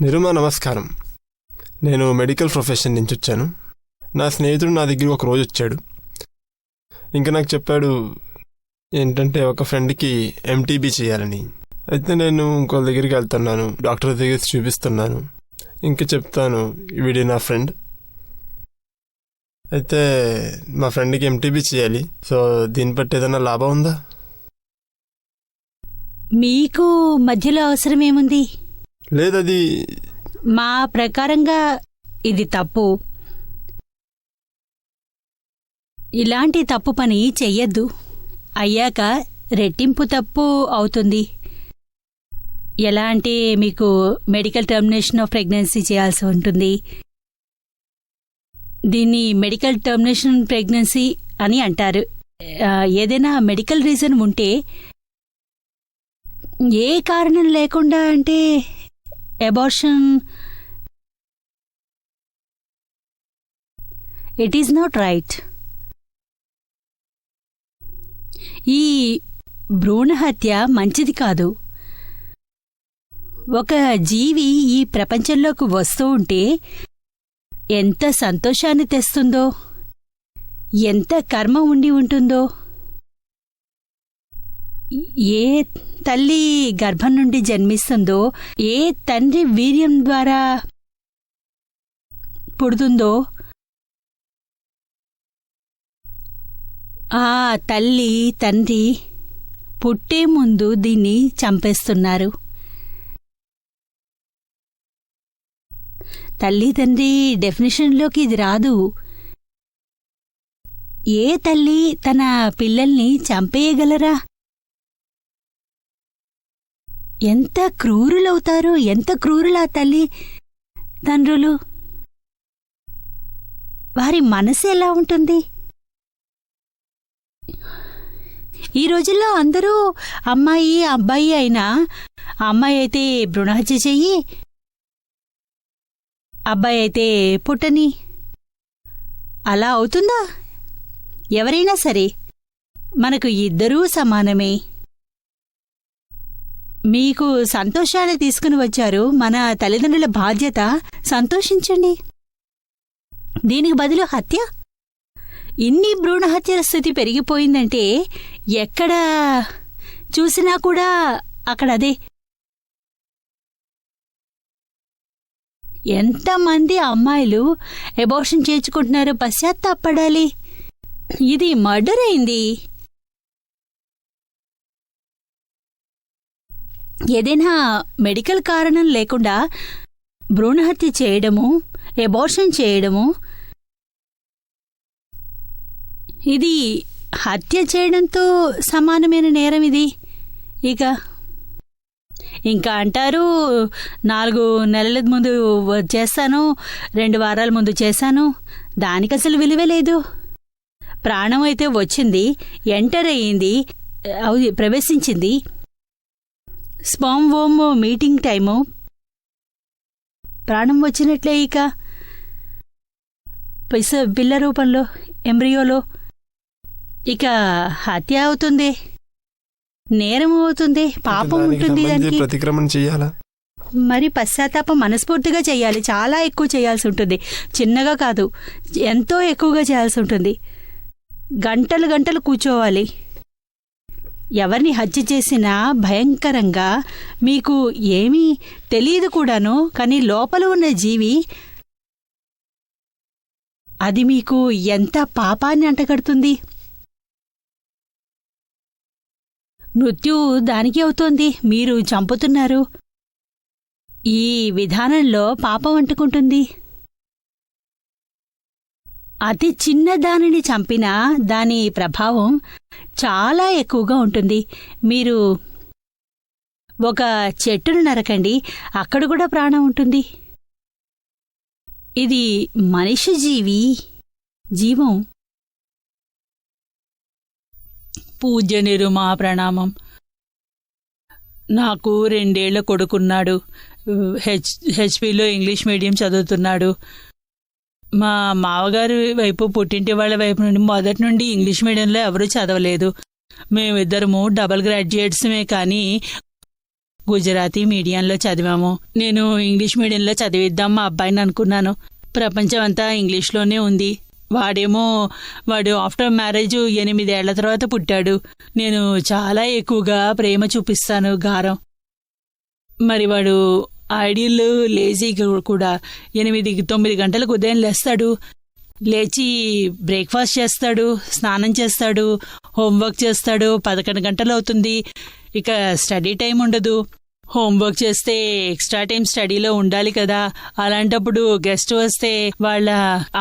నిరుమా నమస్కారం. నేను medical profession నుంచి వచ్చాను. నా స్నేహితుడు నా దగ్గర ఒక రోజు వచ్చాడు. ఇంకా నాకు చెప్పాడు ఏంటంటే ఒక ఫ్రెండ్కి ఎంటీబీ చేయాలని. అయితే నేను ఇంకో దగ్గరికి వెళ్తున్నాను, డాక్టర్ దగ్గర చూపిస్తున్నాను, ఇంకా చెప్తాను వీడి నా ఫ్రెండ్, అయితే మా ఫ్రెండ్కి ఎంటీబీ చేయాలి, సో దీన్ని బట్టి ఏదైనా లాభం ఉందా? మీకు మధ్యలో అవసరమేముంది? లేదది మా ప్రకారంగా ఇది తప్పు. ఇలాంటి తప్పు పని చెయ్యొద్దు. అయ్యాక రెట్టింపు తప్పు అవుతుంది. ఎలా అంటే మీకు మెడికల్ టర్మినేషన్ ఆఫ్ ప్రెగ్నెన్సీ చేయాల్సి ఉంటుంది. దీన్ని మెడికల్ టర్మినేషన్ ప్రెగ్నెన్సీ అని అంటారు. ఏదైనా మెడికల్ రీజన్ ఉంటే, ఏ కారణం లేకుండా అంటే abortion, it is not right. ఈ భ్రూణహత్య మంచిది కాదు. ఒక జీవి ఈ ప్రపంచంలోకి వస్తూ ఉంటే ఎంత సంతోషాన్ని తెస్తుందో, ఎంత కర్మ ఉండి ఉంటుందో. ఏ తల్లి గర్భం నుండి జన్మిస్తుందో, ఏ తండ్రి వీర్యం ద్వారా పుడుతుందో, ఆ తల్లి తండ్రి పుట్టే ముందు దీన్ని చంపేస్తున్నారు. తల్లి తండ్రి డెఫినిషన్లోకి ఇది రాదు. ఏ తల్లి తన పిల్లల్ని చంపేయగలరా? ఎంత క్రూరులవుతారు, ఎంత క్రూరులా తల్లి తండ్రులు. వారి మనసు ఎలా ఉంటుంది? ఈ రోజుల్లో అందరూ అమ్మాయి అబ్బాయి అయినా, అమ్మాయి అయితే భ్రూణహత్య చెయ్యి, అబ్బాయి అయితే పుట్టని, అలా అవుతుందా? ఎవరైనా సరే మనకు ఇద్దరూ సమానమే. మీకు సంతోషాన్ని తీసుకుని వచ్చారు మన తల్లిదండ్రుల బాధ్యత, సంతోషించండి. దీనికి బదులు హత్య? ఇన్ని భ్రూణహత్యల స్థితి పెరిగిపోయిందంటే ఎక్కడ చూసినా కూడా అక్కడదే. ఎంతమంది అమ్మాయిలు అబార్షన్ చేయించుకుంటున్నారో పశ్చాత్తాపడాలి. ఇది మర్డర్ అయింది. ఏదైనా మెడికల్ కారణం లేకుండా భ్రూణహత్య చేయడము, అబార్షన్ చేయడము, ఇది హత్య చేయడంతో సమానమైన నేరం ఇది. ఇంకా అంటారు 4 నెలల ముందు చేస్తాను, 2 వారాల ముందు చేశాను, దానికి అసలు విలువే లేదు. ప్రాణం అయితే వచ్చింది, ఎంటర్ అయ్యింది, ప్రవేశించింది. స్పర్మ్ ఓమ్ మీటింగ్ టైము, ప్రాణం వచ్చినట్లే. ఇక పిల్ల రూపంలో, ఎంబ్రియోలో. ఇక హత్య అవుతుంది, నేరం అవుతుంది, పాపం ఉంటుంది. దానికి ప్రతిక్రమణ చెయ్యాలా? మరి పశ్చాత్తాపం మనస్ఫూర్తిగా చెయ్యాలి. చాలా ఎక్కువ చేయాల్సి ఉంటుంది. చిన్నగా కాదు, ఎంతో ఎక్కువగా చేయాల్సి ఉంటుంది. గంటలు గంటలు కూర్చోవాలి. ఎవరిని హత్య చేసినా భయంకరంగా, మీకు ఏమీ తెలియదు కూడాను, కానీ లోపల ఉన్న జీవి అది మీకు ఎంత పాపాన్ని అంటగడుతుంది. మృత్యు దానికి అవుతోంది, మీరు చంపుతున్నారు. ఈ విధానంలో పాపం అంటుకుంటుంది. అతి చిన్న దానిని చంపినా దాని ప్రభావం చాలా ఎక్కువగా ఉంటుంది. మీరు ఒక చెట్టును నరకండి, అక్కడ కూడా ప్రాణం ఉంటుంది. ఇది మనిషి జీవం. పూజ్య నిరుమా ప్రణామం. నాకు 2 ఏళ్ల కొడుకున్నాడు. హెచ్పిలో ఇంగ్లీష్ మీడియం చదువుతున్నాడు. మా మావగారి వైపు, పుట్టింటి వాళ్ళ వైపు నుండి మొదటి నుండి ఇంగ్లీష్ మీడియంలో ఎవరూ చదవలేదు. మేమిద్దరము డబుల్ గ్రాడ్యుయేట్స్మే, కానీ గుజరాతీ మీడియంలో చదివాము. నేను ఇంగ్లీష్ మీడియంలో చదివిద్దాం మా అబ్బాయిని అనుకున్నాను. ప్రపంచం అంతా ఇంగ్లీష్లోనే ఉంది. వాడు ఆఫ్టర్ మ్యారేజ్ 8 ఏళ్ల తర్వాత పుట్టాడు. నేను చాలా ఎక్కువగా ప్రేమ చూపిస్తాను, గారం. మరి వాడు ఐడియల్ లేజీ కూడా. 8-9 గంటలకు ఉదయం లేస్తాడు. లేచి బ్రేక్ఫాస్ట్ చేస్తాడు, స్నానం చేస్తాడు, హోంవర్క్ చేస్తాడు. 11 గంటలు అవుతుంది. ఇక స్టడీ టైం ఉండదు. హోంవర్క్ చేస్తే ఎక్స్ట్రా టైం స్టడీలో ఉండాలి కదా. అలాంటప్పుడు గెస్ట్ వస్తే వాళ్ళ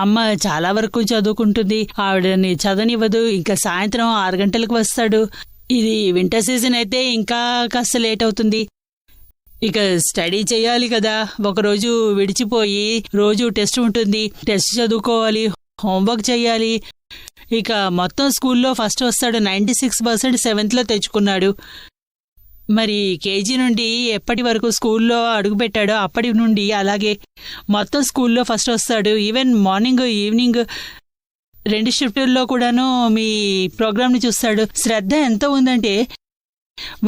అమ్మ చాలా వరకు చదువుకుంటుంది, ఆవిడని చదవనివ్వదు. ఇంకా సాయంత్రం 6 గంటలకు వస్తాడు. ఇది వింటర్ సీజన్ అయితే ఇంకా కాస్త లేట్ అవుతుంది. ఇక స్టడీ చేయాలి కదా. ఒకరోజు విడిచిపోయి రోజు టెస్ట్ ఉంటుంది, టెస్ట్ చదువుకోవాలి, హోంవర్క్ చేయాలి. ఇక మొత్తం స్కూల్లో ఫస్ట్ వస్తాడు. 96% 7th లో తెచ్చుకున్నాడు. మరి కేజీ నుండి ఎప్పటి వరకు స్కూల్లో అడుగుపెట్టాడో అప్పటి నుండి అలాగే మొత్తం స్కూల్లో ఫస్ట్ వస్తాడు. ఈవెన్ మార్నింగ్ ఈవినింగ్ 2 షిఫ్టుల్లో కూడాను మీ ప్రోగ్రామ్ని చూస్తాడు. శ్రద్ధ ఎంత ఉందంటే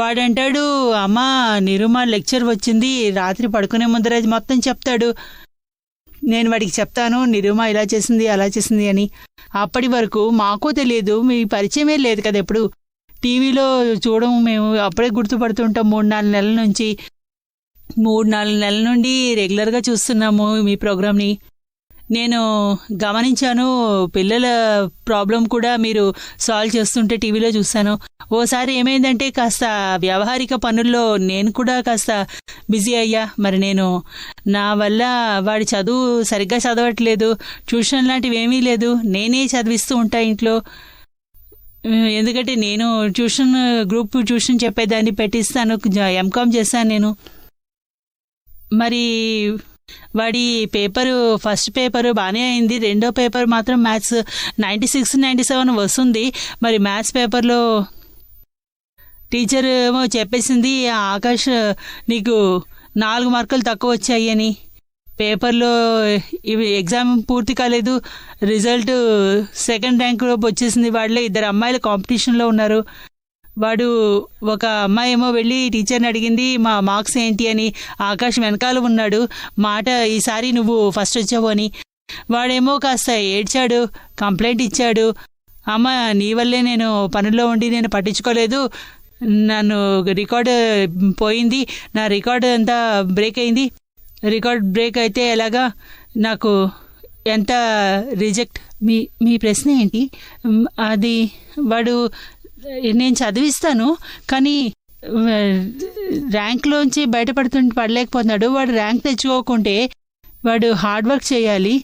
వాడంటాడు, అమ్మా నిరుమా లెక్చర్ వచ్చింది, రాత్రి పడుకునే ముందర మొత్తం చెప్తాడు. నేను వాడికి చెప్తాను, నిరుమా ఇలా చేసింది అలా చేసింది అని. అప్పటి వరకు మాకు తెలియదు, మీ పరిచయమే లేదు కదా. ఎప్పుడు టీవీలో చూడము, మేము అప్పుడే గుర్తుపడుతుంటాం. 3-4 నెలల నుంచి 3-4 నెలల నుండి రెగ్యులర్గా చూస్తున్నాము మీ ప్రోగ్రామ్ని. నేను గమనించాను, పిల్లల ప్రాబ్లం కూడా మీరు సాల్వ్ చేస్తుంటే టీవీలో చూశాను. ఓసారి ఏమైందంటే కాస్త వ్యవహారిక పనుల్లో నేను కూడా కాస్త బిజీ అయ్యా. మరి నా వల్ల వాడి చదువు సరిగ్గా చదవట్లేదు. ట్యూషన్ లాంటివి ఏమీ లేదు, నేనే చదివిస్తూ ఉంటా ఇంట్లో. ఎందుకంటే నేను గ్రూప్ ట్యూషన్ చెప్పేదాన్ని పెట్టిస్తాను. ఎంకామ్ చేశాను నేను. మరి వాడి ఫస్ట్ పేపరు బాగానే అయింది. రెండో పేపర్ మాత్రం మ్యాథ్స్ 96-97 వస్తుంది. మరి మ్యాథ్స్ పేపర్లో టీచర్ ఏమో చెప్పేసింది, ఆకాష్ నీకు 4 మార్కులు తక్కువ వచ్చాయి అని. పేపర్లో ఇవి ఎగ్జామ్ పూర్తి కాలేదు, రిజల్ట్ 2nd ర్యాంక్ వచ్చేసింది. వాళ్ళే 2 అమ్మాయిలు కాంపిటీషన్లో ఉన్నారు. ఒక అమ్మాయి ఏమో వెళ్ళి టీచర్ని అడిగింది, మా మార్క్స్ ఏంటి అని. ఆకాష్ వెనకాల ఉన్నాడు, మాట ఈసారి నువ్వు ఫస్ట్ వచ్చావు అని. వాడేమో కాస్త ఏడ్చాడు, కంప్లైంట్ ఇచ్చాడు. అమ్మ నీ వల్లే నేను పనుల్లో ఉండి నేను పట్టించుకోలేదు, నన్ను రికార్డు పోయింది, నా రికార్డు అంతా బ్రేక్ అయింది. రికార్డ్ బ్రేక్ అయితే ఎలాగా, నాకు ఎంత రిజెక్ట్. మీ ప్రశ్న ఏంటి? అది నేను చదివిస్తాను, కానీ ర్యాంక్లోంచి పడలేకపోతున్నాడు. వాడు ర్యాంక్ తెచ్చుకోకుంటే వాడు హార్డ్ వర్క్ చేయాలి.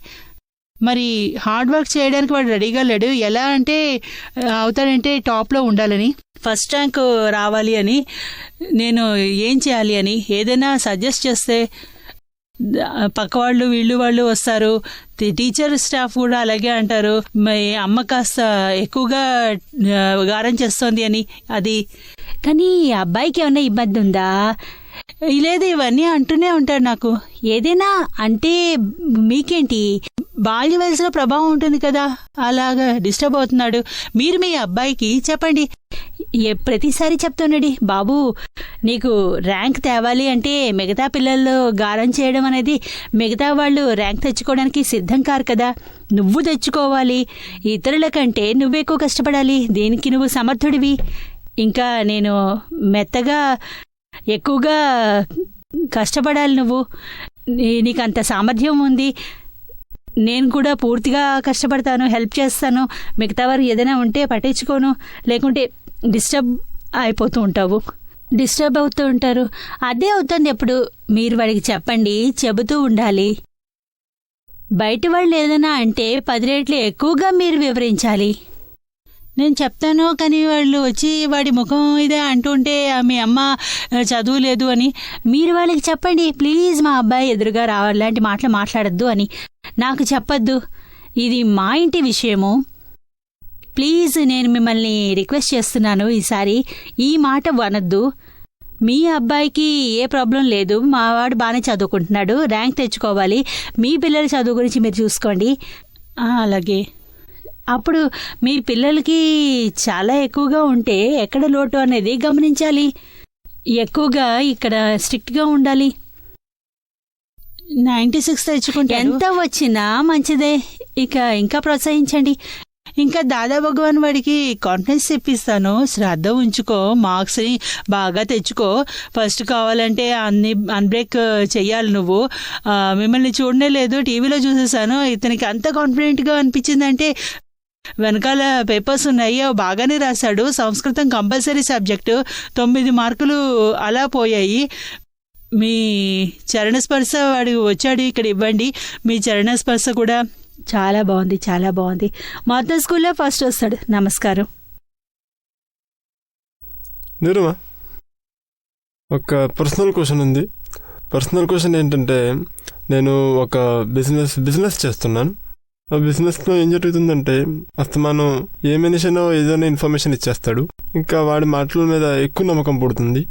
మరి హార్డ్ వర్క్ చేయడానికి వాడు రెడీగా లేడు. ఎలా అంటే అవుతాడంటే టాప్లో ఉండాలని, ఫస్ట్ ర్యాంక్ రావాలి అని. నేను ఏం చేయాలి అని ఏదైనా సజెస్ట్ చేస్తే పక్క వాళ్ళు వస్తారు. టీచర్ స్టాఫ్ కూడా అలాగే అంటారు, అమ్మ కాస్త ఎక్కువగా గారం చేస్తోంది అని. అది కానీ అబ్బాయికి ఏమన్నా ఇబ్బంది ఉందా? లేదు, ఇవన్నీ అంటూనే ఉంటాడు నాకు. ఏదైనా అంటే మీకేంటి, బాల్య వయసులో ప్రభావం ఉంటుంది కదా, అలాగా డిస్టర్బ్ అవుతున్నాడు. మీరు మీ అబ్బాయికి చెప్పండి. ప్రతిసారి చెప్తున్నాడు, బాబు నీకు ర్యాంక్ తేవాలి అంటే మిగతా పిల్లల్లో గారం చేయడం అనేది, మిగతా వాళ్ళు ర్యాంక్ తెచ్చుకోవడానికి సిద్ధం కారు కదా, నువ్వు తెచ్చుకోవాలి. ఇతరుల కంటే నువ్వెక్కువ కష్టపడాలి, దీనికి నువ్వు సమర్థుడివి. ఇంకా నేను మెత్తగా ఎక్కువగా కష్టపడాలి, నువ్వు నీకు అంత సామర్థ్యం ఉంది. నేను కూడా పూర్తిగా కష్టపడతాను, హెల్ప్ చేస్తాను. మిగతా వారు ఏదైనా ఉంటే పట్టించుకోను, లేకుంటే డిస్టర్బ్ అవుతూ ఉంటారు. అదే అవుతుంది ఎప్పుడు. మీరు వాడికి చెప్పండి, చెబుతూ ఉండాలి. బయట వాళ్ళు ఏదైనా అంటే 10 రెట్లు ఎక్కువగా మీరు వివరించాలి. నేను చెప్తాను, కానీ వాళ్ళు వచ్చి వాడి ముఖం ఇదే అంటుంటే మీ అమ్మ చదువులేదు అని, మీరు వాళ్ళకి చెప్పండి, ప్లీజ్ మా అబ్బాయి ఎదురుగా లాంటి మాటలు మాట్లాడద్దు అని. నాకు చెప్పద్దు, ఇది మా ఇంటి విషయము. ప్లీజ్ నేను మిమ్మల్ని రిక్వెస్ట్ చేస్తున్నాను, ఈసారి ఈ మాట వనద్దు. మీ అబ్బాయికి ఏ ప్రాబ్లం లేదు, మావాడు బాగానే చదువుకుంటున్నాడు, ర్యాంక్ తెచ్చుకోవాలి. మీ పిల్లల చదువు గురించి మీరు చూసుకోండి. అలాగే. అప్పుడు మీ పిల్లలకి చాలా ఎక్కువగా ఉంటే ఎక్కడ లోటు అనేది గమనించాలి. ఎక్కువగా ఇక్కడ స్ట్రిక్ట్గా ఉండాలి. 96 తెచ్చుకుంటాడు. ఎంత వచ్చినా మంచిదే. ఇంకా ప్రోత్సహించండి. ఇంకా దాదా భగవాన్ వాడికి కాన్ఫిడెన్స్ తెప్పిస్తాను. శ్రద్ధ ఉంచుకో, మార్క్స్ని బాగా తెచ్చుకో. ఫస్ట్ కావాలంటే అన్బ్రేక్ చెయ్యాలి నువ్వు. మిమ్మల్ని చూడనే లేదు, టీవీలో చూసేసాను. ఇతనికి అంత కాన్ఫిడెంట్గా అనిపించిందంటే వెనకాల పేపర్స్ ఉన్నాయి, బాగానే రాశాడు. సంస్కృతం కంపల్సరీ సబ్జెక్టు, 9 మార్కులు అలా పోయాయి. మీ చరణస్పర్శ వాడు వచ్చాడు, ఇక్కడ ఇవ్వండి. మీ చరణస్పర్శ కూడా చాలా బాగుంది, చాలా బాగుంది. మొత్తం స్కూల్లో ఫస్ట్ వస్తాడు. నమస్కారం. నిరుమా, ఒక పర్సనల్ క్వశ్చన్ ఉంది. పర్సనల్ క్వశ్చన్ ఏంటంటే, నేను ఒక బిజినెస్ చేస్తున్నాను. ఆ బిజినెస్లో ఏం జరుగుతుందంటే, అస్తమానం ఏ మనిషినో ఏదైనా ఇన్ఫర్మేషన్ ఇచ్చేస్తాడు. ఇంకా వాడి మాటల మీద ఎక్కువ నమ్మకం పుడుతుంది.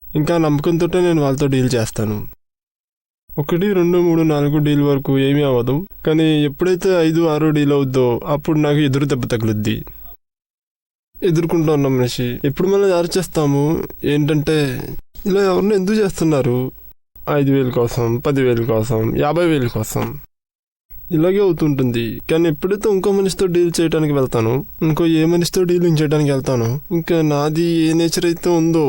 ఇంకా నమ్మకంతో నేను వాళ్ళతో డీల్ చేస్తాను. 1, 2, 3, 4 డీల్ వరకు ఏమీ అవ్వదు. కానీ ఎప్పుడైతే 5, 6 డీల్ అవుద్దో అప్పుడు నాకు ఎదురు దెబ్బ తగులుద్ది. ఎదుర్కొంటూ ఉన్న మనిషి ఎప్పుడు మనం జారీ చేస్తాము ఏంటంటే, ఇలా ఎవరిని ఎందుకు చేస్తున్నారు? 5,000 కోసం, 10,000 కోసం, 50,000 కోసం, ఇలాగే అవుతుంటుంది. కానీ ఎప్పుడైతే ఇంకో మనిషితో డీల్ చేయడానికి వెళ్తాను, ఇంకో ఏ మనిషితో డీలింగ్ చేయడానికి వెళ్తాను, ఇంకా నాది ఏ నేచర్ అయితే ఉందో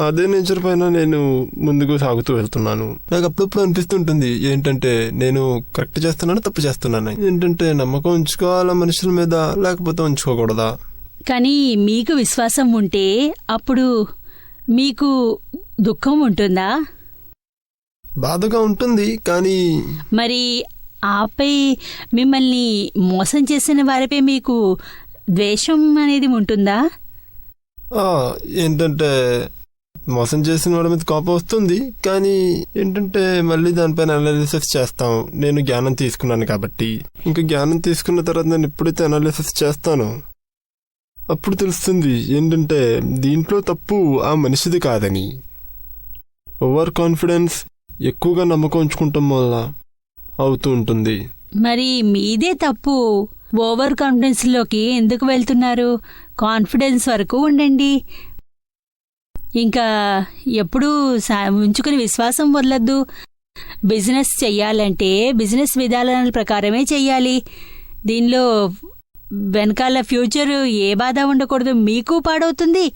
అదే నేచర్ పైన నేను ముందుకు సాగుతూ వెళ్తున్నాను. నాకు అప్పుడప్పుడు అనిపిస్తుంటుంది ఏంటంటే, నేను కరెక్ట్ చేస్తున్నాను, తప్పు చేస్తున్నాను. ఏంటంటే, నమ్మకం ఉంచుకోవాలా మనుషుల మీద, లేకపోతే ఉంచుకోకూడదా? కానీ మీకు విశ్వాసం ఉంటే అప్పుడు మీకు దుఃఖం ఉంటుందా? బాధగా ఉంటుంది. కానీ మరి ఆపై మిమ్మల్ని మోసం చేసిన వారిపై మీకు ద్వేషం అనేది ఉంటుందా? ఏంటంటే, మోసం చేసిన వాడి మీద కోపం వస్తుంది. కానీ ఏంటంటే, మళ్ళీ దానిపైన అనాలిసిస్ చేస్తాం. నేను జ్ఞానం తీసుకున్నాను కాబట్టి. ఇంకా జ్ఞానం తీసుకున్న తర్వాత నేను ఎప్పుడైతే అనాలిసిస్ చేస్తానో అప్పుడు తెలుస్తుంది ఏంటంటే, దీంట్లో తప్పు ఆ మనిషిది కాదని. ఓవర్ కాన్ఫిడెన్స్, ఎక్కువగా నమ్మకం ఉంచుకుంటాం వల్ల అవుతూ ఉంటుంది. మరి మీదే తప్పు. ఓవర్ కాన్ఫిడెన్స్లోకి ఎందుకు వెళ్తున్నారు? కాన్ఫిడెన్స్ వరకు ఉండండి. ఇంకా ఎప్పుడూ ఉంచుకుని విశ్వాసం వదలద్దు. బిజినెస్ చెయ్యాలంటే బిజినెస్ విధానాల ప్రకారమే చెయ్యాలి. దీనిలో వెనకాల ఫ్యూచర్ ఏ బాధ ఉండకూడదు. మీకు పాడవుతుంది.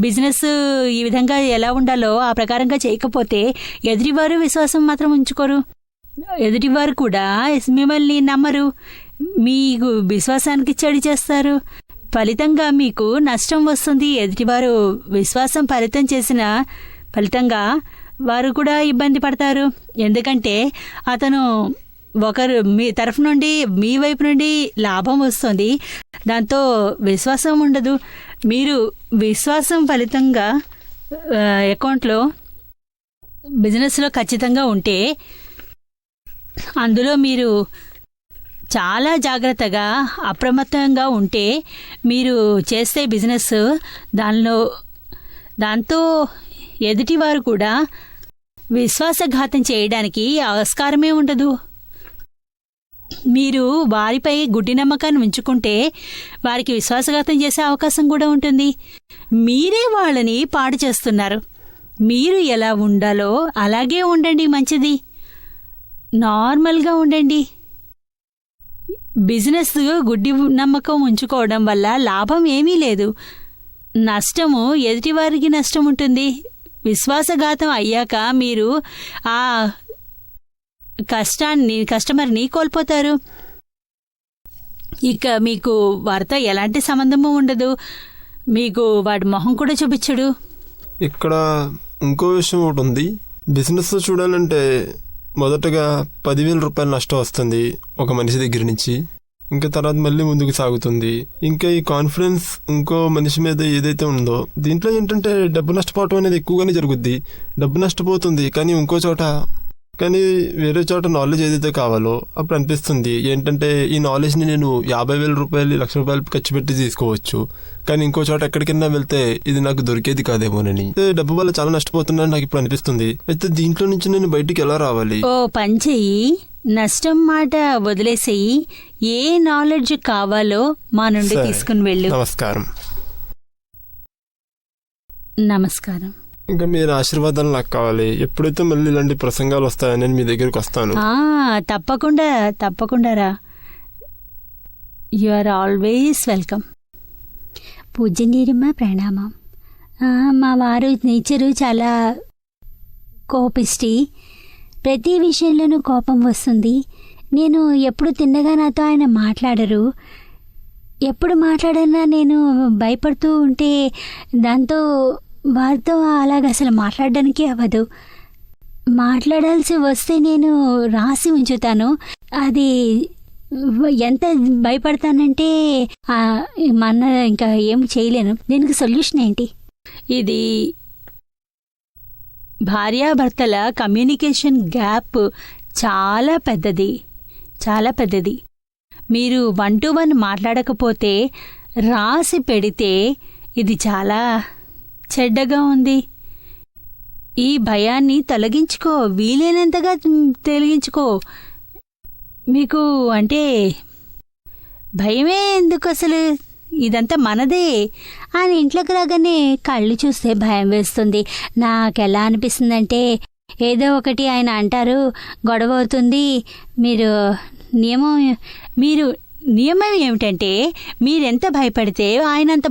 బిజినెస్ ఈ విధంగా ఎలా ఉండాలో ఆ ప్రకారంగా చేయకపోతే ఎదుటివారు విశ్వాసం మాత్రం ఉంచుకోరు. ఎదుటివారు కూడా మిమ్మల్ని నమ్మరు. మీకు విశ్వాసానికి చెడు చేస్తారు. ఫలితంగా మీకు నష్టం వస్తుంది. ఎదుటివారు విశ్వాసం ఫలితంగా వారు కూడా ఇబ్బంది పడతారు. ఎందుకంటే అతను ఒకరు మీ తరఫు నుండి, మీ వైపు నుండి లాభం వస్తుంది, దాంతో విశ్వాసం ఉండదు. మీరు విశ్వాసం ఫలితంగా అకౌంట్లో బిజినెస్లో ఖచ్చితంగా ఉంటే అందులో మీరు చాలా జాగ్రత్తగా అప్రమత్తంగా ఉంటే మీరు చేసే బిజినెస్ దాంతో ఎదుటివారు కూడా విశ్వాసఘాతం చేయడానికి ఆస్కారమే ఉండదు. మీరు వారిపై గుడ్డి నమ్మకాన్ని ఉంచుకుంటే వారికి విశ్వాసఘాతం చేసే అవకాశం కూడా ఉంటుంది. మీరే వాళ్ళని పాడు చేస్తున్నారు. మీరు ఎలా ఉండాలో అలాగే ఉండండి. మంచిది. నార్మల్గా ఉండండి. బిజినెస్ గుడ్డి నమ్మకం ఉంచుకోవడం వల్ల లాభం ఏమీ లేదు. నష్టము ఎదుటివారికి నష్టం ఉంటుంది. విశ్వాసఘాతం అయ్యాక మీరు ఆ కస్టమర్ని కోల్పోతారు. ఇక మీకు వారితో ఎలాంటి సంబంధము ఉండదు. మీకు వాడి మొహం కూడా చూపించడు. ఇక్కడ ఇంకో విషయం ఒకటి ఉంది. బిజినెస్ చూడాలంటే మొదటగా 10,000 రూపాయలు నష్టం వస్తుంది ఒక మనిషి దగ్గర నుంచి. ఇంకా తర్వాత మళ్ళీ ముందుకు సాగుతుంది. ఇంకా ఈ కాన్ఫిడెన్స్ ఇంకో మనిషి మీద ఏదైతే ఉందో దీంట్లో ఏంటంటే డబ్బు నష్టపోవటం అనేది ఎక్కువగానే జరుగుద్ది. డబ్బు నష్టపోతుంది. కానీ వేరే చోట నాలెడ్జ్ ఏదైతే కావాలో అప్పుడు అనిపిస్తుంది ఏంటంటే, ఈ నాలెడ్జ్ని నేను 50,000 రూపాయలు, 1,00,000 రూపాయలు ఖర్చు పెట్టి తీసుకోవచ్చు. కానీ ఇంకో చోట ఎక్కడికైనా వెళ్తే ఇది నాకు దొరికేది కాదేమోనని. డబ్బు వల్ల చాలా నష్టపోతున్నాను నాకు ఇప్పుడు అనిపిస్తుంది. అయితే దీంట్లో నుంచి నేను బయటికి ఎలా రావాలి? ఓ పని చెయ్యి, నష్టం మాట వదిలేసేయి. ఏ నాలెడ్జ్ కావాలో మా నుండి తీసుకుని వెళ్ళు. నమస్కారం. ఇంకా మీరు ఆశీర్వాదాలు నాకు కావాలి. ఎప్పుడైతే మళ్ళీ ఇలాంటి ప్రసంగాలు వస్తాయో నేను మీ దగ్గరికి వస్తాను. తప్పకుండా తప్పకుండా రా. You are always welcome. పూజనీయమ్మ ప్రణామం. మా వారు నేచరు చాలా కోపిష్టి, ప్రతి విషయంలోనూ కోపం వస్తుంది. నేను ఎప్పుడు తిన్నగా నాతో ఆయన మాట్లాడరు. ఎప్పుడు మాట్లాడన్నా నేను భయపడుతూ ఉంటే దాంతో వారితో అలాగ అసలు మాట్లాడడానికి అవ్వదు. మాట్లాడాల్సి వస్తే నేను రాసి ఉంచుతాను. అది ఎంత భయపడతానంటే మన ఇంకా ఏం చేయలేను. దీనికి సొల్యూషన్ ఏంటి? ఇది భార్యాభర్తల కమ్యూనికేషన్ గ్యాప్ చాలా పెద్దది, చాలా పెద్దది. మీరు 1 to 1 మాట్లాడకపోతే రాసి పెడితే ఇది చాలా చెడ్డగా ఉంది. ఈ భయాన్ని తొలగించుకో, వీలైనంతగా తొలగించుకో. మీకు అంటే భయమే ఎందుకు అసలు? ఇదంతా మనదే. ఆయన ఇంట్లోకి రాగానే కళ్ళు చూస్తే భయం వేస్తుంది. నాకెలా అనిపిస్తుందంటే ఏదో ఒకటి ఆయన అంటారు, గొడవ అవుతుంది. నియమం ఏమిటంటే మీరెంత భయపడితే ఆయన అంత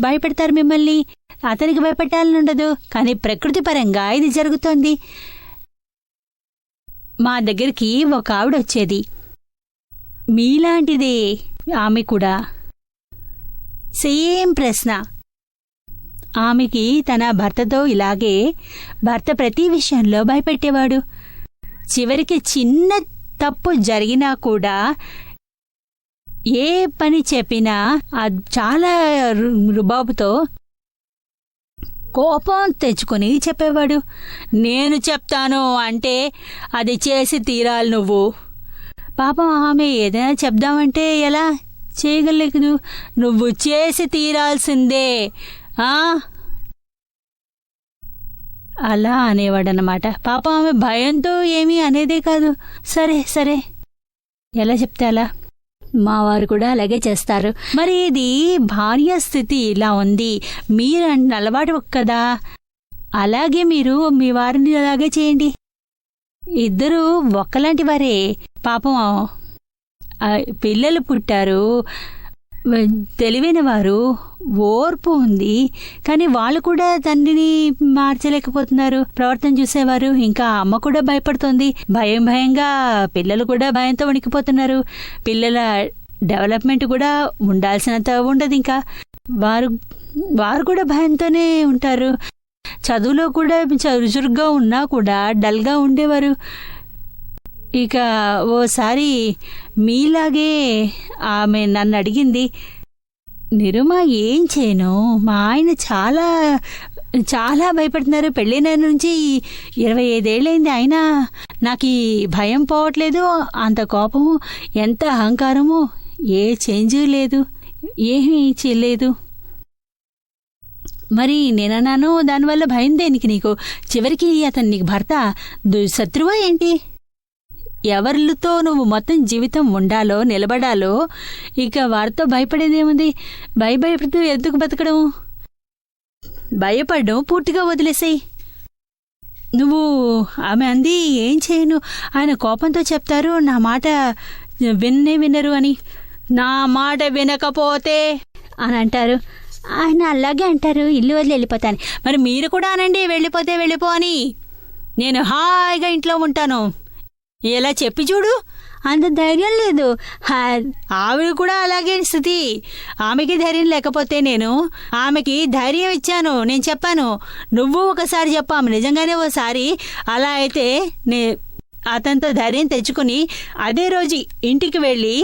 భయపెడతారు మిమ్మల్ని. అతనికి భయపెట్టాలని ఉండదు, కానీ ప్రకృతి పరంగా ఇది జరుగుతోంది. మా దగ్గరికి ఒక ఆవిడ వచ్చేది, మీలాంటిదే. ఆమె కూడా సేమ్ ప్రశ్న. ఆమెకి తన భర్తతో ఇలాగే భర్త ప్రతి విషయంలో భయపెట్టేవాడు. చివరికి చిన్న తప్పు జరిగినా కూడా ఏ పని చెప్పినా చాలా రుబాబుతో కోపం తెచ్చుకుని చెప్పేవాడు. నేను చెప్తాను అంటే అది చేసి తీరాలి నువ్వు. పాపం ఆమె ఏదైనా చెప్దామంటే ఎలా చేయగలేదు. నువ్వు చేసి తీరాల్సిందే అలా అనేవాడనమాట. పాపం ఆమె భయంతో ఏమీ అనేదే కాదు. సరే సరే ఎలా చెప్తే అలా. మా వారు కూడా అలాగే చేస్తారు. మరి ఇది భార్య స్థితి ఇలా ఉంది. మీరు అలవాటు కదా, అలాగే మీరు మీ వారిని అలాగే చేయండి. ఇద్దరూ ఒక్కలాంటి వారే. పాపం పిల్లలు పుట్టారు, తెలివైన వారు, ఓర్పు ఉంది, కానీ వాళ్ళు కూడా తండ్రిని మార్చలేకపోతున్నారు. ప్రవర్తన చూసేవారు. ఇంకా అమ్మ కూడా భయపడుతోంది. భయంగా పిల్లలు కూడా భయంతో వణికిపోతున్నారు. పిల్లల డెవలప్మెంట్ కూడా ఉండాల్సినంత ఉండదు. ఇంకా వారు కూడా భయంతోనే ఉంటారు. చదువులో కూడా చురుగ్గా ఉన్నా కూడా డల్గా ఉండేవారు. ఇక ఓసారి మీలాగే ఆమె నన్ను అడిగింది, నిరుమా ఏం చేయను, మా ఆయన చాలా చాలా భయపడుతున్నారు. పెళ్ళైన నుంచి 25 ఏళ్ళైంది, అయినా నాకు ఈ భయం పోవట్లేదు. అంత కోపము, ఎంత అహంకారము, ఏ చేంజ్ లేదు, ఏమీ చేయలేదు. మరి నేనన్నాను, దానివల్ల భయం దేనికి నీకు? చివరికి అతను నీకు భర్త శత్రువా ఏంటి? ఎవరితో నువ్వు మొత్తం జీవితం ఉండాలో నిలబడాలో ఇక వారితో భయపడేదేముంది? భయపడుతూ ఎందుకు బతకడం? భయపడడం పూర్తిగా వదిలేసేయి. నువ్వు ఆమె అంది, ఏం చేయను, ఆయన కోపంతో చెప్తారు, నా మాట వినరు అని. నా మాట వినకపోతే అని అంటారు. ఆయన అలాగే అంటారు, ఇల్లు వదిలి వెళ్ళిపోతాను. మరి మీరు కూడా అనండి, వెళ్ళిపోతే వెళ్ళిపో అని. నేను హాయిగా ఇంట్లో ఉంటాను. ఎలా చెప్పి చూడు, అంత ధైర్యం లేదు. ఆవిడ కూడా అలాగే స్థితి. ఆమెకి ధైర్యం లేకపోతే నేను ఆమెకి ధైర్యం ఇచ్చాను. నేను చెప్పాను, నువ్వు ఒకసారి చెప్పాము. నిజంగానే ఓసారి అలా అయితే అతనితో ధైర్యం తెచ్చుకుని అదే రోజు ఇంటికి వెళ్ళి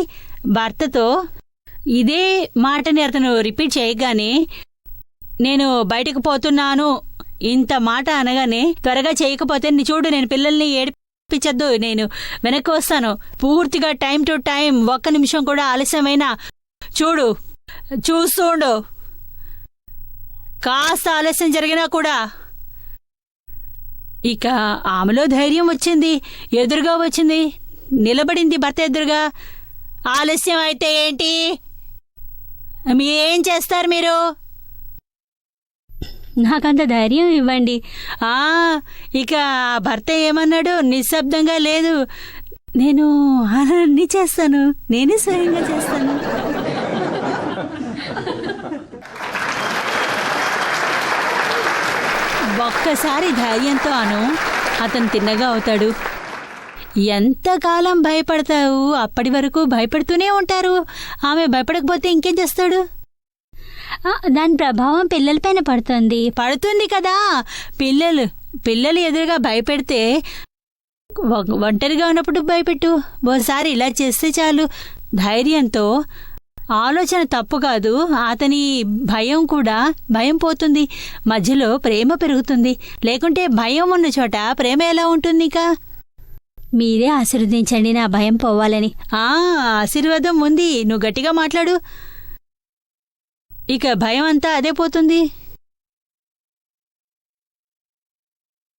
భర్తతో ఇదే మాటని అతను రిపీట్ చేయగానే, నేను బయటకు పోతున్నాను ఇంత మాట అనగానే, త్వరగా చేయకపోతే చూడు నేను పిల్లల్ని ఏడిపించద్దు, నేను వెనక్కి వస్తాను, పూర్తిగా టైం టు టైం, 1 నిమిషం కూడా ఆలస్యమైనా చూస్తూ ఉండు, కాస్త ఆలస్యం జరిగినా కూడా. ఇక ఆమెలో ధైర్యం వచ్చింది, ఎదురుగా వచ్చింది, నిలబడింది భర్త ఎదురుగా. ఆలస్యం అయితే ఏంటి, ఏం చేస్తారు మీరు? నాకంత ధైర్యం ఇవ్వండి. ఆ ఇక భర్త ఏమన్నాడు? నిశ్శబ్దంగా లేదు. నేను అన్నీ చేస్తాను, నేనే స్వయంగా చేస్తాను. ఒక్కసారి ధైర్యంతో అను, అతను తిన్నగా అవుతాడు. ఎంతకాలం భయపడతావు? అప్పటి వరకు భయపడుతూనే ఉంటారు. ఆమె భయపడకపోతే ఇంకేం చేస్తాడు? దాని ప్రభావం పిల్లలపైన పడుతుంది. పడుతుంది కదా. పిల్లలు ఎదురుగా భయపెడితే ఒంటరిగా ఉన్నప్పుడు భయపెట్టు. ఓసారి ఇలా చేస్తే చాలు. ధైర్యంతో ఆలోచన తప్పు కాదు, అతని భయం పోతుంది. మధ్యలో ప్రేమ పెరుగుతుంది. లేకుంటే భయం ఉన్న చోట ప్రేమ ఎలా ఉంటుంది? ఇక మీరే ఆశీర్వదించండి నా భయం పోవాలని. ఆశీర్వాదం ఉంది, నువ్వు గట్టిగా మాట్లాడు. ఇక భయం అంతా అదే పోతుంది.